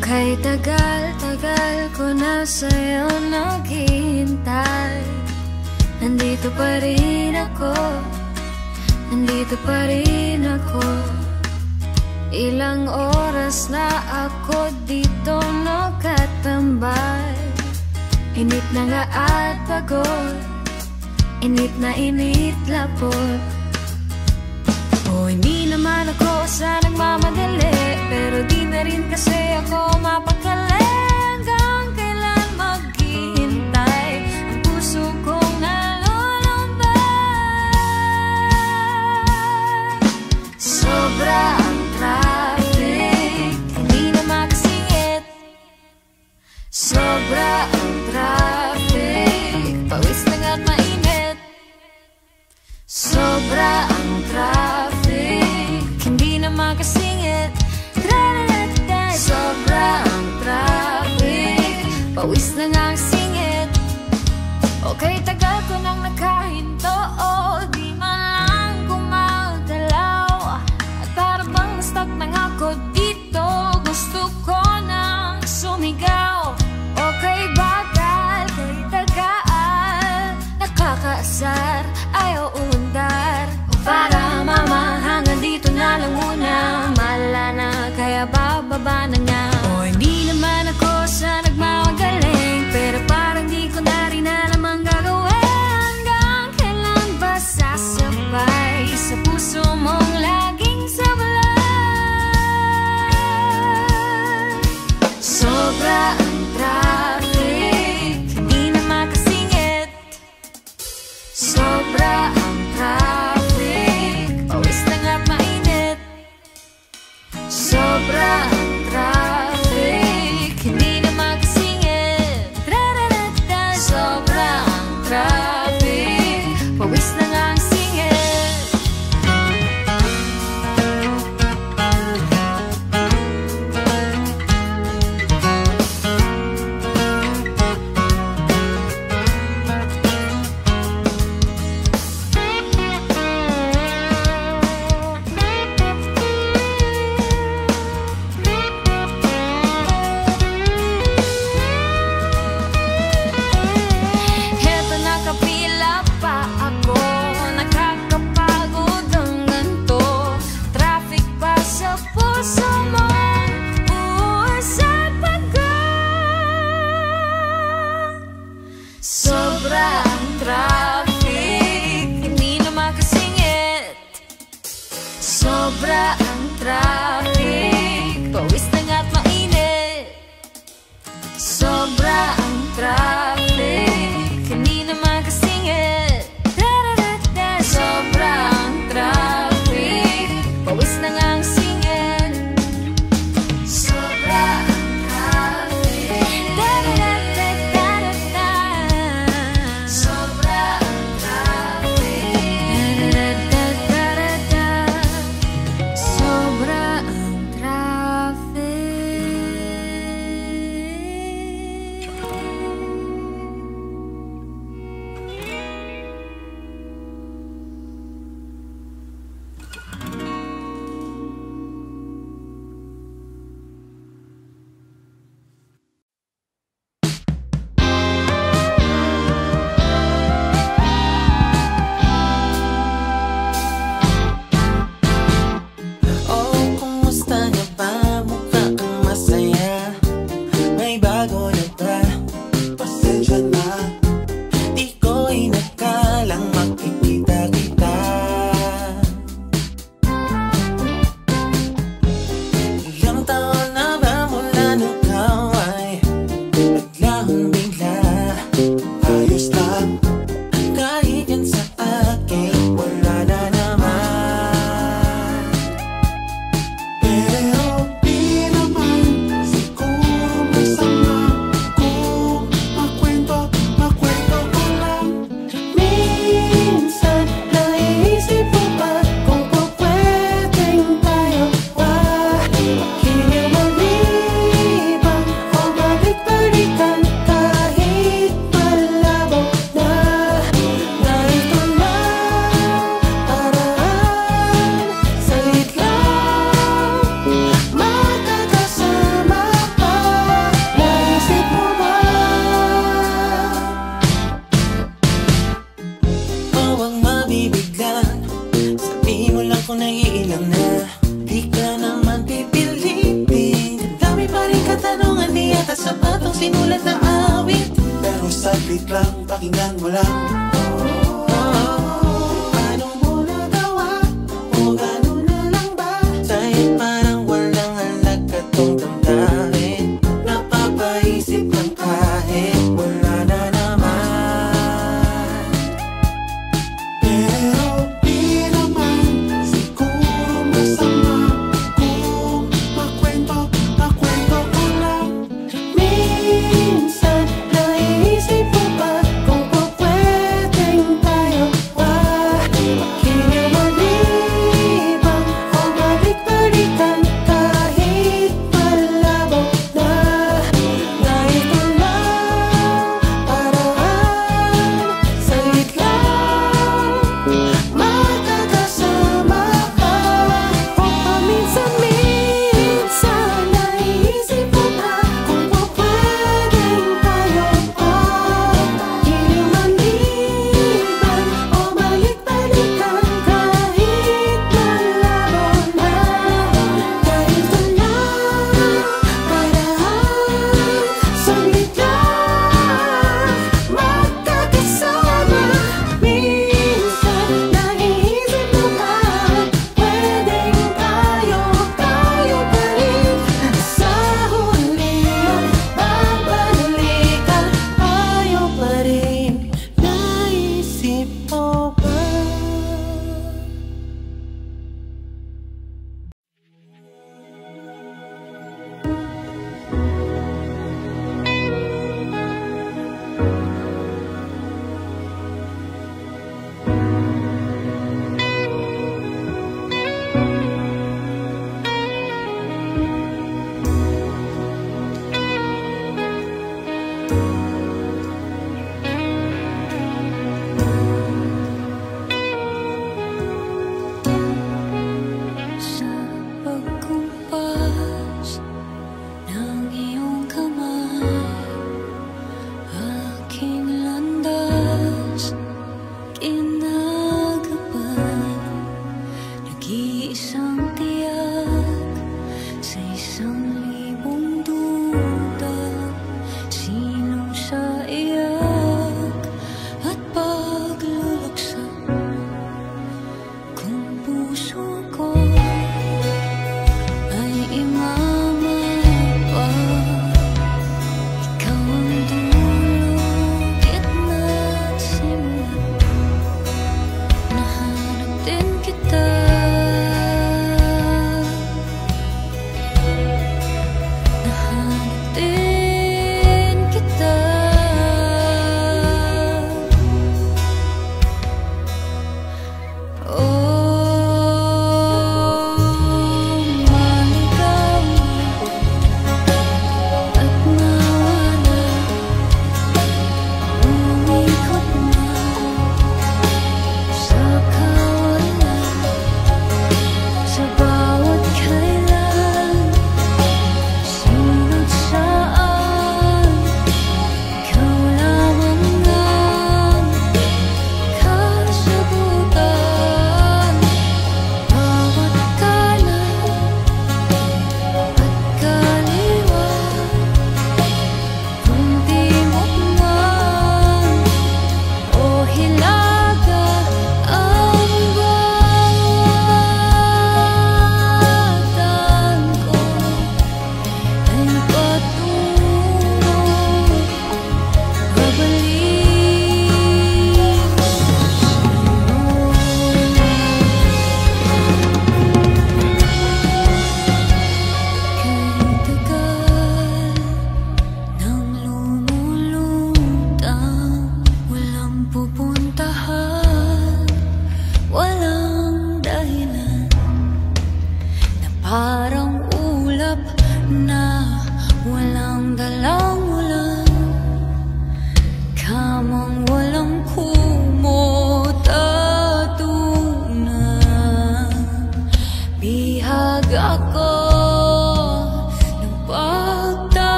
Kay tagal-tagal ko na sa'yo naghihintay. Nandito pa rin ako, nandito pa rin ako. Ilang oras na ako dito nakatambay. Init na nga at pagod, init na init lapot. O hindi naman ako sa nagmamadali, pero di na rin kasi ako mapakali. Hanggang kailan maghihintay ang puso kong nalulumbay. Sobra ang traffic, hindi na makasingit. Sobra ang traffic, pawis na nga't mainit. Sobra ang traffic, hindi na makasingit. Sobra ang traffic, pawis na nga ang singit. Okay, tagal ko nang nakahinto, di man lang gumagalaw. At para bang na-stuck na nga ako dito, gusto ko nang sumigaw. Okay, bagal, kay tagal, nakakaasar, ayaw undar. Para mama, hanggang dito na lang muna. Malala na, kaya bababa na nga. O hindi naman ako sa nagmamagaling, sinulat na awit. Pero saglit lang, pakinggan mo lang. Paano mo nagawa? O gano'n na lang ba? Dahil parang walang halaga tong damdamin. Napapaisip ng kahit wala na naman. Pero di naman siguro masama kung makwento ko lang. Minsan naiisip mo ba kung pwede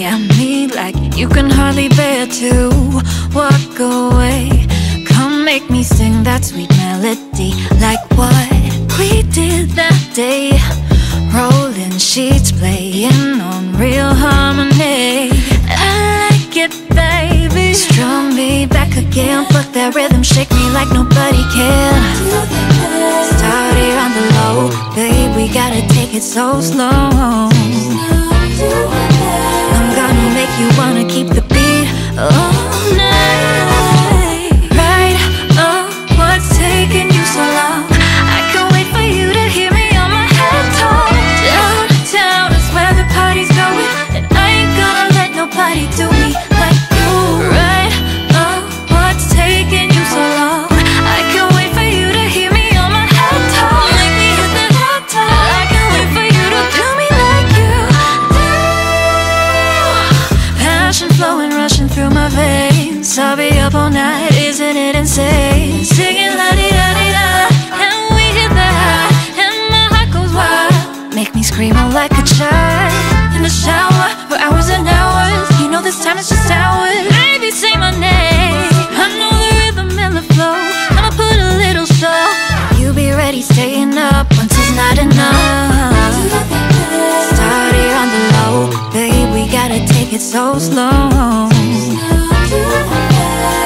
at me like you can hardly bear to walk away. Come make me sing that sweet melody, like what we did that day. Rolling sheets, playing on real harmony. I like it, baby. Strum me back again, but that rhythm shake me like nobody can. Start here on the low, babe, we gotta take it so slow. I'm gonna make you wanna keep the beat all night. Right, oh, what's taking you so long? I can't wait for you to hear me on my head talk. Downtown is where the party's going, and I ain't gonna let nobody do me like you. Right, oh, what's taking you so long? I can't wait for you to hear me on my head talk. Make me hit that hot top. I can't wait for you to do me like you do. Passion flowing, rushing through my veins. I'll be up all night, isn't it insane? Singing la-di-da-di-da, and we hit the high, and my heart goes wild. Make me scream out like a child. In the shower for hours and hours. You know this time it's just ours. Baby, say my name. I know the rhythm and the flow. I'ma put a little show. You be ready, staying up until it's not enough. Start here on the low, babe, we gotta take it so slow.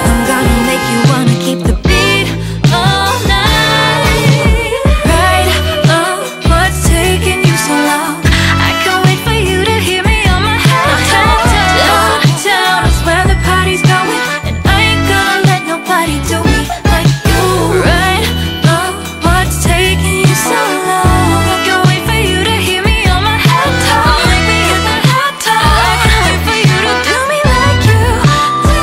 I'm gonna make you wanna keep the beat all night. Right, oh, what's taking you so long? I can't wait for you to hear me on my head. Downtown is where the party's going, and I ain't gonna let nobody do me like you. Right, oh, what's taking you so long? I can't wait for you to hear me on my head talk. Make me hit that hot top. I can't wait for you to do me like you do.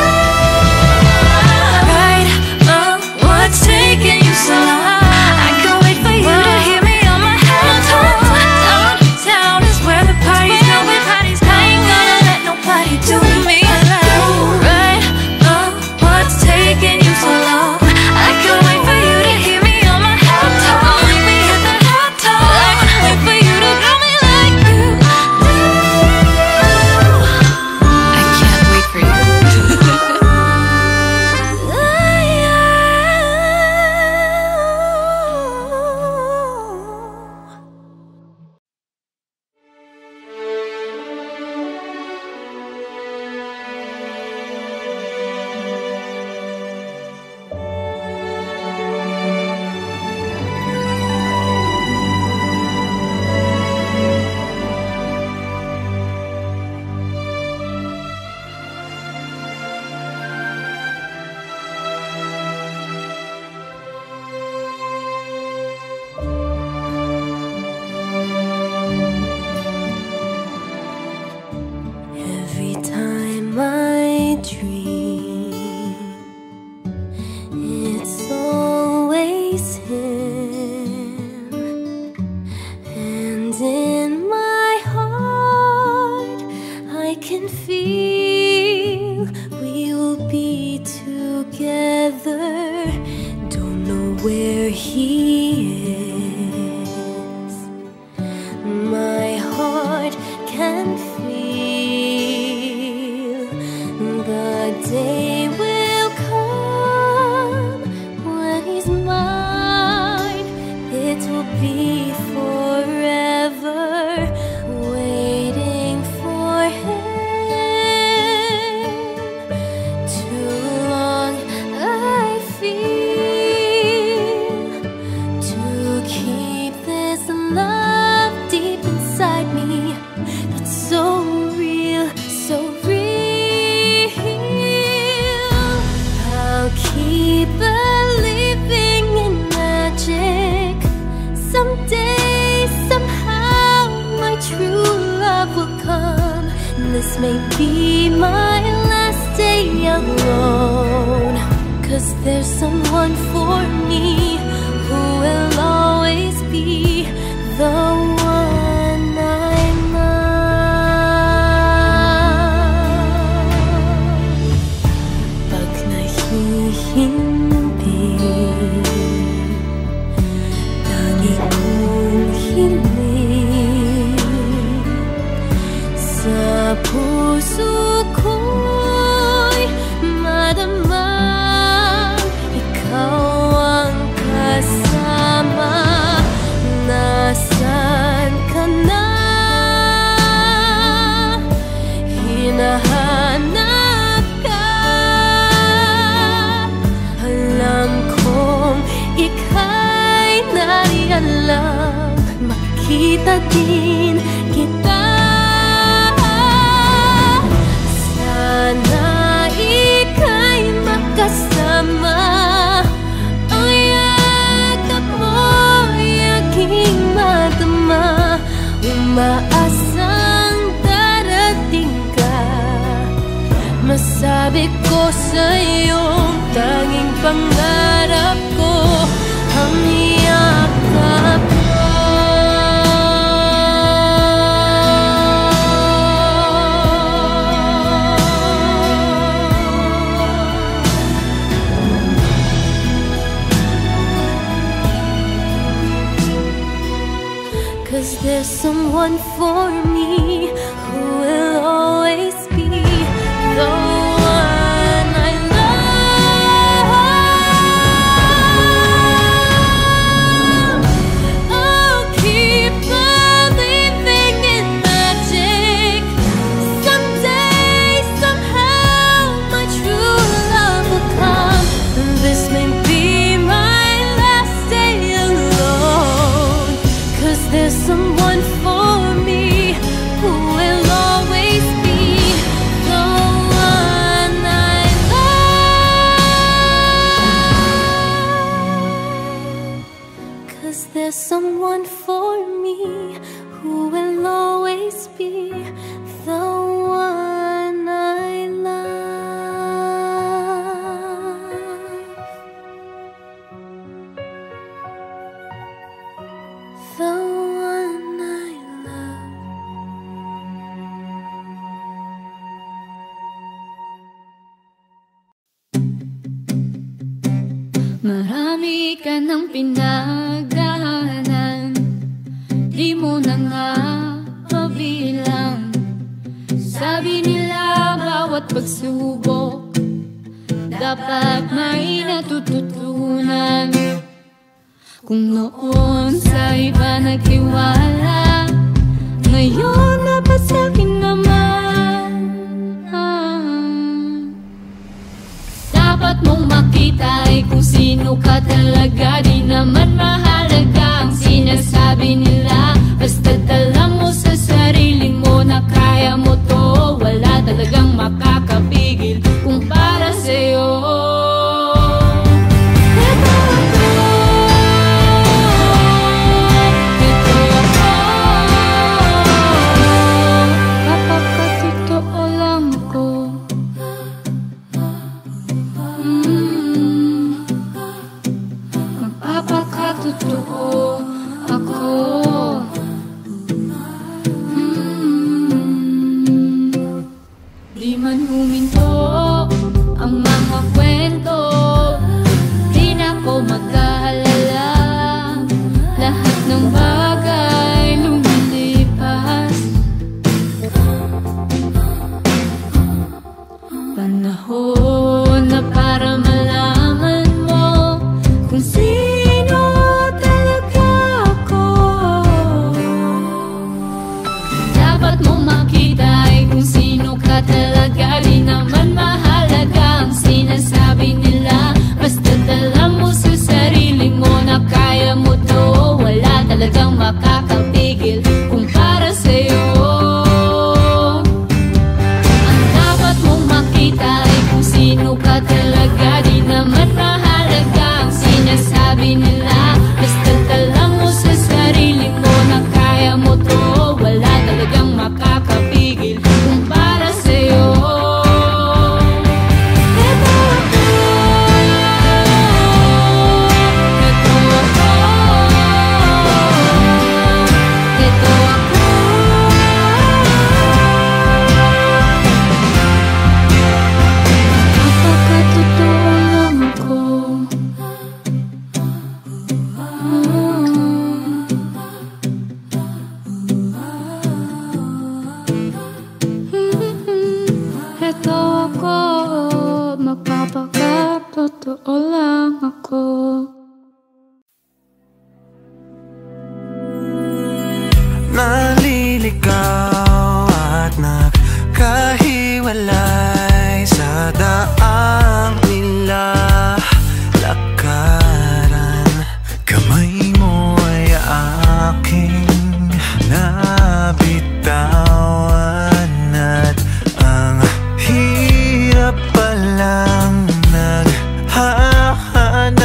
Right, oh, what's taking you so long? I can't wait for you to hear me on my head talk. Downtown is where the party's going, I ain't gonna let nobody do me like you. Right, oh, what's taking you so long? I can't wait for you to hear me on my head talk. Make me hit that hot top. I can't wait for you to do me like you do. I can't wait for you. Every time I dream, it's always him. And in my heart, I can feel we will be together. Don't know where he is. My heart can feel the day will come when he's mine. It will be forever, waiting for him. Too long I feel to keep this love deep inside me. That's so real, so real. I'll keep believing in magic. Someday, somehow, my true love will come. This may be my last day alone, 'cause there's someone for me who will always be the one I love. Pag nahihimpi, lagi kong hiling sa puso Sabi ko sa'yo, tanging pangarap ko ang yakap mo. 'Cause there's someone for me who will always be the one I love. I'll keep believing in magic. Someday, somehow, my true love will come. This may be my last day alone. 'Cause there's someone for me who will always be the one I love. 'Cause there's someone for me who will always be the one I love. The one I love. Marami ka ng pinagdaanan, di mo na nga mabilang. Sabi nila bawat pagsubok dapat may natututunan. Kung noon sa iba nagtiwala, ngayon dapat sa'kin naman. Dapat mong makita ay kung sino ka talaga. Di naman mahalaga ang sinasabi nila. Basta alam mo sa sarili mo na kaya mo to. Wala talagang makakapigil kung para sa'yo. Di man huminto ang mga kwento, di na ko mag-aalala. Lahat ng bagay lumilipas. Panahon na para malaman mo kung sino talaga ako. Dapat mong makita ay kung sino ka talaga. Di naman mahalaga ang sinasabi nila. Basta't alam mo sa sarili mo na kaya mo to. Wala talagang makakapigil kung para sa'yo. Ang dapat mong makita ay kung sino ka talaga. Di naman mahalaga ang sinasabi nila. Basta't alam mo sa sarili mo na kaya mo to. Wala talagang makakapigil kung para sa'yo. Ito ako, magpapakatotoo lang ako. Naliligaw at nagkahiwalay sa daang nila lakaran. Kamay mo ay aking nabitawan at ang hirap palang naghahanap.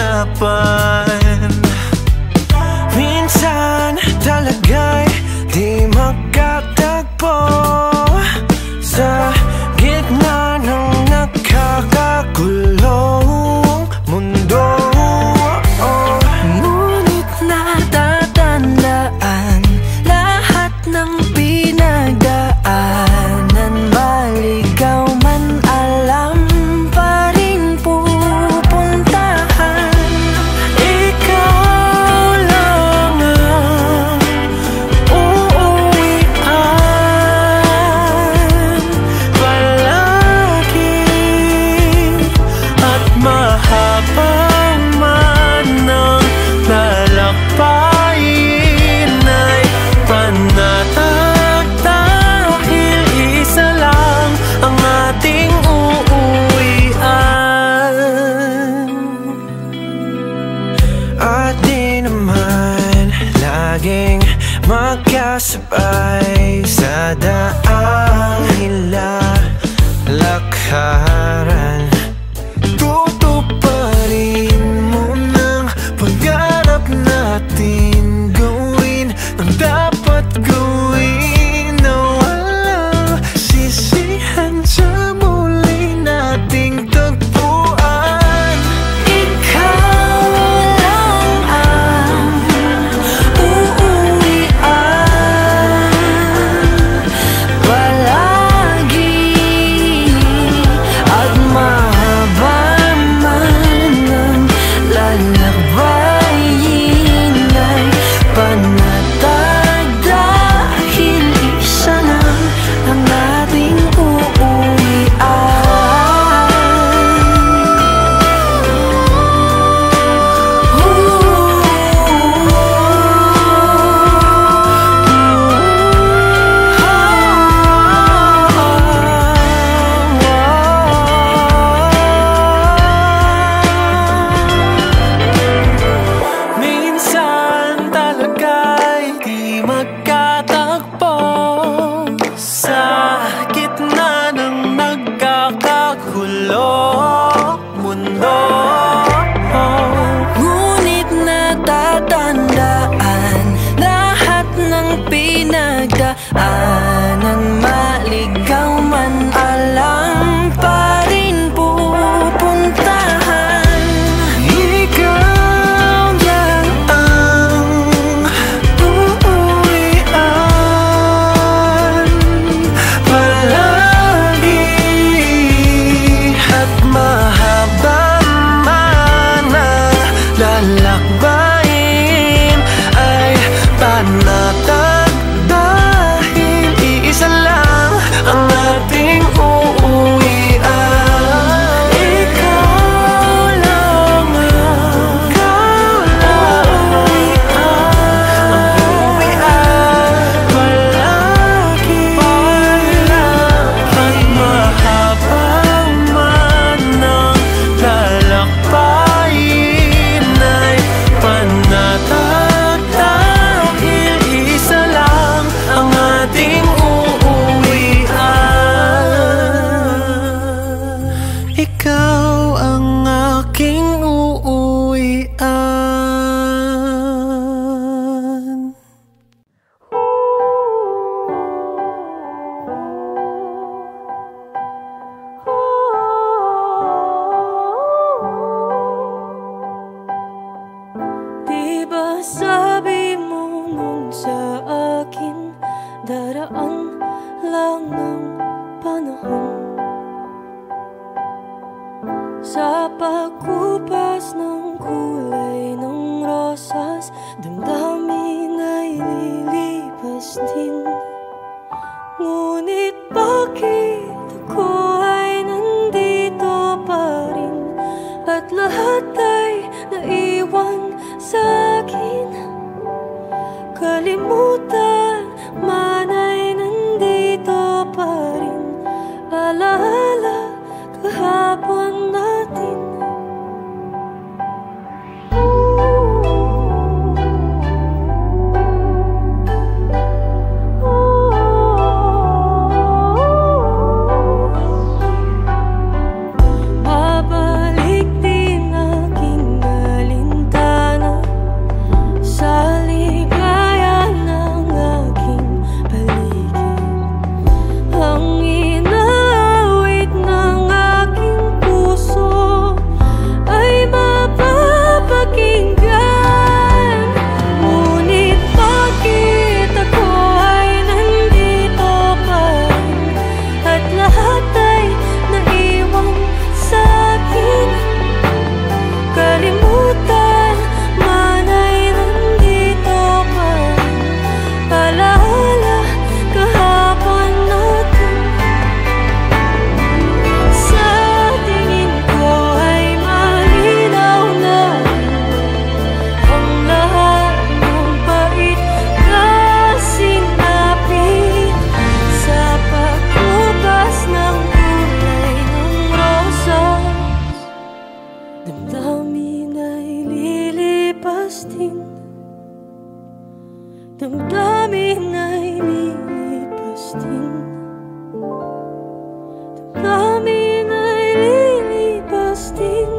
Sa pagkupas ng kulay ng rosas, damdamin ay lilipas din. Ngunit bakit ako ay nandito pa rin, at lahat ay naiwan sa'kin? Kalimutan man ay nandito pa rin, alaala kahapon natin. Babalik din aking alintana sa ligaya ng aking paligid. Ang inaawit ng aking puso ay mapapakinggan. Ngunit bakit ako ay nandito pa rin, at lahat ay naiwan sa'kin? Kalimutan man ay nandito pa rin, alaala kahapon natin. Sa tingin ko ay malinaw na ang lahat ng pait kasing napit. Sa pagkupas ng kulay ng rosas, damdamin ay lilipas din. Damdamin ay lilipas din. Damdamin ay lilipas din.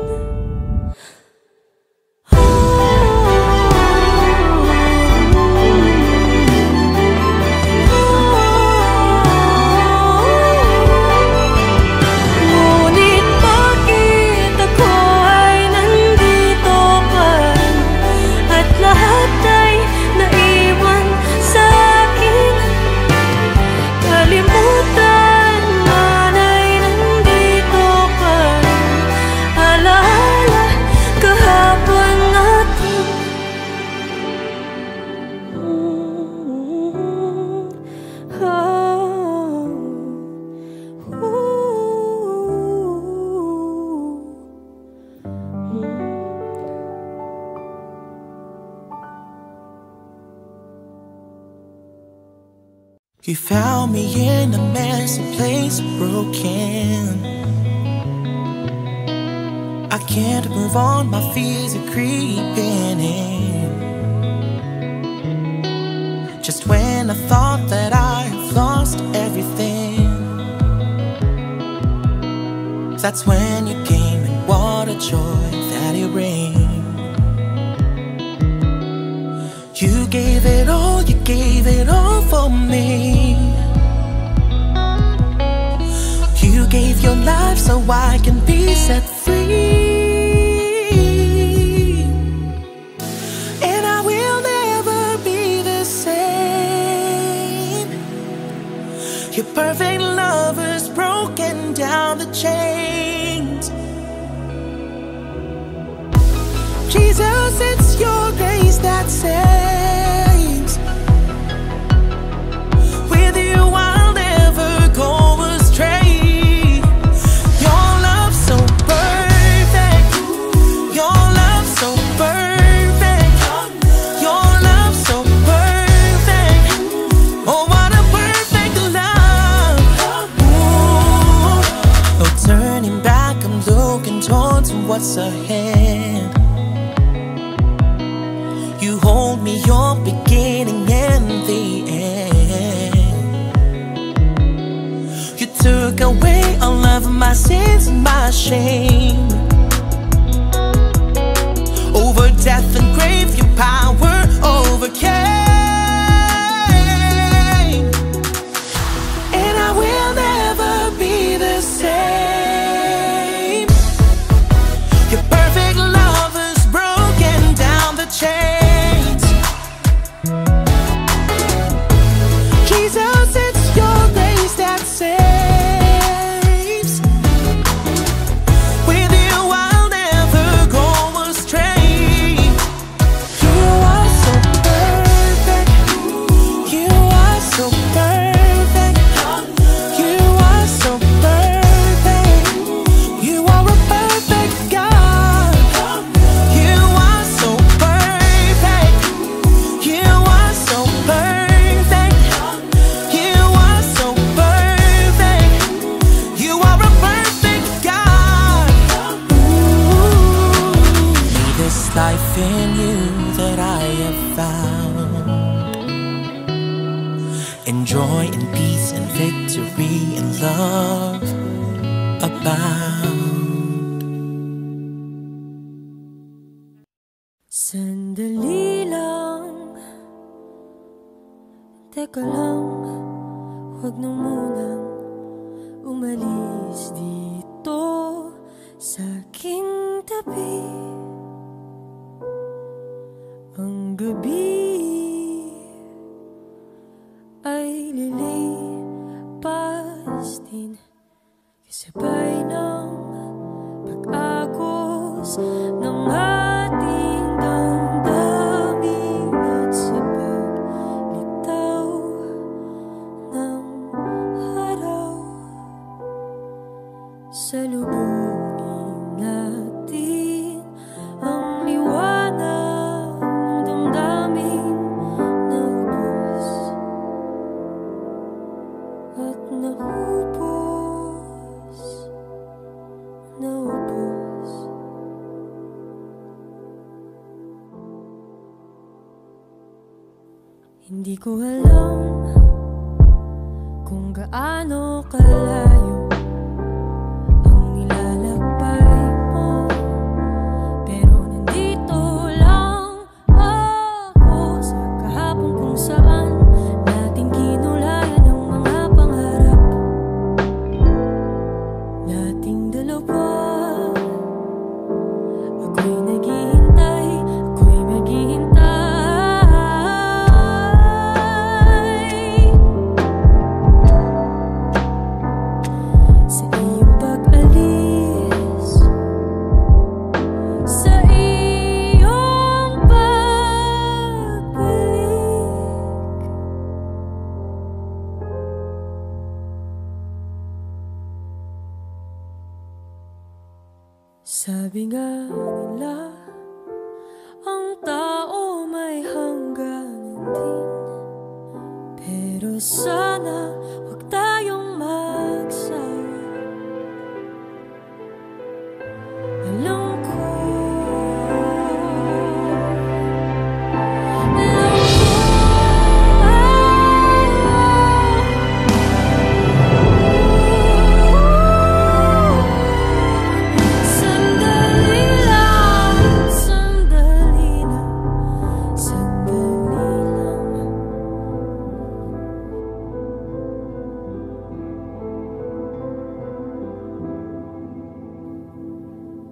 Ngunit bakit ako ay nandito pa rin, at lahat ay naiwan sa'kin? Kalimutan man ay nandito pa rin, alaala kahapon natin. You found me in a messy place, broken. I can't move on, my fears are creeping in. Just when I thought that I've lost everything, that's when you came, and what a joy that it brings. You gave it all, you gave it all for me. You gave your life so I can be set free. And I will never be the same. Your perfect love has broken down the chains. Jesus, it's your grace that saves. With you I'll never go astray. Your love so perfect. Your love so perfect. Your love so perfect. Oh, what a perfect love. Ooh. No turning back, I'm looking towards what's ahead. You hold me, your beginning and the end. You took away all of my sins and my shame. Over death and grave, your power overcame. And I will never be the same. Your perfect love has broken down the chains. Jesus, it's your grace that saves. With life in you that I have found, and joy and peace and victory and love abound. Sandali lang, teka lang, huwag na munang umalis dito sa aking tabi. Ang gabi ay lilipas din, kasabay ng pag-agos ng ating damdamin at sa paglitaw ng araw. Salubungin natin ang liwanag ng damdamin na ubos at naubos, naubos. Hindi ko alam kung gaano kalayo ang nilalakbay mo, pero nandito lang ako sa kahapon kung saan nating kinulayan ang mga pangarap nating dalawa. Ako'y naghihintay, ako'y maghihintay sa iyong pag-alis, sa iyong pagbalik. Sabi nga nila, ang tao may hangganan din, pero sana huwag tayong magsawa. Alam ko, sandali lang, sandali lang, sandali lang.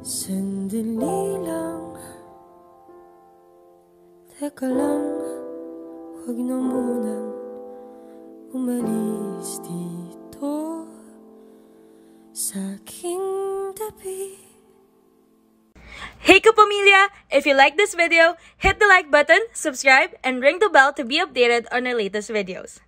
Sandali lang, teka lang, huwag na munang umalis dito sa aking tabi. Hey kapamilya! If you like this video, hit the like button, subscribe, and ring the bell to be updated on our latest videos.